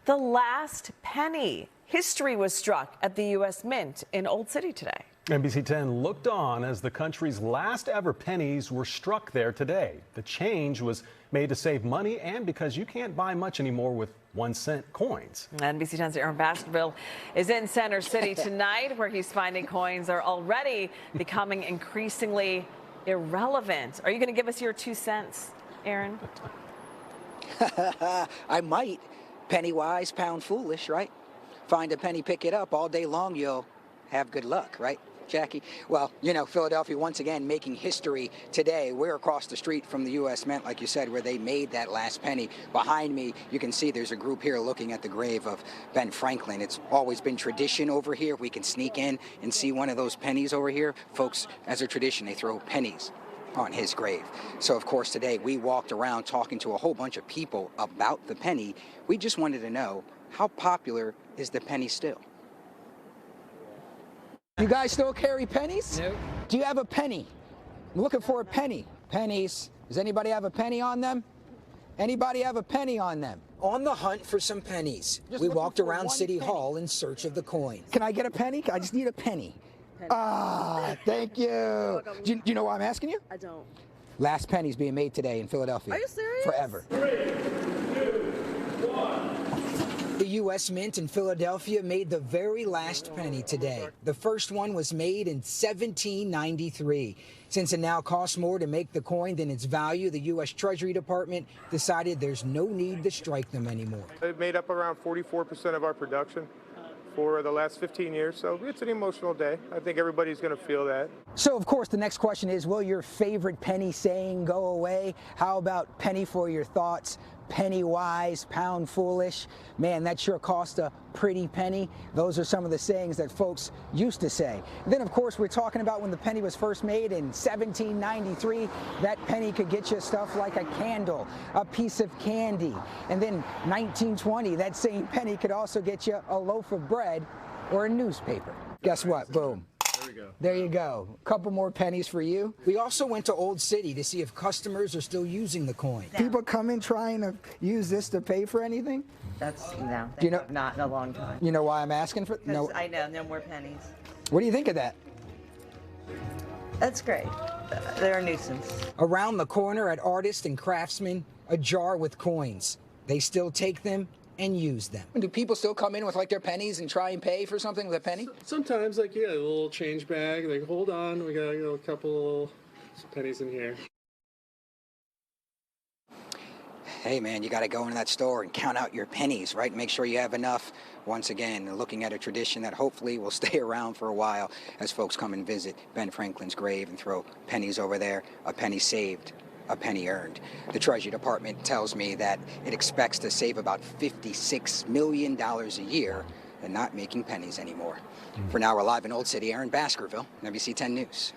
The last penny. History was struck at the U.S. Mint in Old City today. NBC 10 looked on as the country's last ever pennies were struck there today. The change was made to save money and because you can't buy much anymore with 1-cent coins. NBC 10's Aaron Baskerville is in Center City tonight, where he's finding coins are already becoming increasingly irrelevant. Are you going to give us your 2 cents, Aaron? I might. Penny wise, pound foolish, right? Find a penny, pick it up all day long, you'll have good luck, right, Jackie? Well, you know, Philadelphia once again making history today. We're across the street from the U.S. Mint, like you said, where they made that last penny. Behind me, you can see there's a group here looking at the grave of Ben Franklin. It's always been tradition over here. We can sneak in and see one of those pennies over here. Folks, as a tradition, they throw pennies on his grave. So, of course, today we walked around talking to a whole bunch of people about the penny. We just wanted to know, how popular is the penny still? You guys still carry pennies? No. Do you have a penny? I'm looking for a penny. Pennies. Does anybody have a penny on them? Anybody have a penny on them? On the hunt for some pennies. We walked around City Hall in search of the coin. Can I get a penny? I just need a penny. Ah, thank you. Do you know why I'm asking you? I don't. Last penny's being made today in Philadelphia. Are you serious? Forever. 3, 2, 1. The U.S. Mint in Philadelphia made the very last penny today. The first one was made in 1793. Since it now costs more to make the coin than its value, the U.S. Treasury Department decided there's no need to strike them anymore. It made up around 44% of our production for the last 15 years, so it's an emotional day. I think everybody's going to feel that. So, of course, the next question is, will your favorite penny saying go away? How about penny for your thoughts? Penny wise, pound foolish. Man, that sure cost a pretty penny. Those are some of the sayings that folks used to say. And then, of course, we're talking about when the penny was first made in 1793. That penny could get you stuff like a candle, a piece of candy. And then 1920, that same penny could also get you a loaf of bread or a newspaper. Guess what? Boom. There you go. A couple more pennies for you. We also went to Old City to see if customers are still using the coin. People come in trying to use this to pay for anything? That's, no, Do you know, not in a long time. You know why I'm asking for? No. I know, no more pennies. What do you think of that? That's great. They're a nuisance. Around the corner at Artist and Craftsman, a jar with coins. They still take them and use them. Do people still come in with like their pennies and try and pay for something with a penny? Sometimes, like, yeah, a little change bag, like, hold on, we got a couple pennies in here. Hey man, you got to go into that store and count out your pennies, right? Make sure you have enough. Once again, looking at a tradition that hopefully will stay around for a while as folks come and visit Ben Franklin's grave and throw pennies over there. A penny saved, a penny earned. The Treasury Department tells me that it expects to save about $56 million a year and not making pennies anymore. For now, we're live in Old City, Aaron Baskerville, NBC 10 News.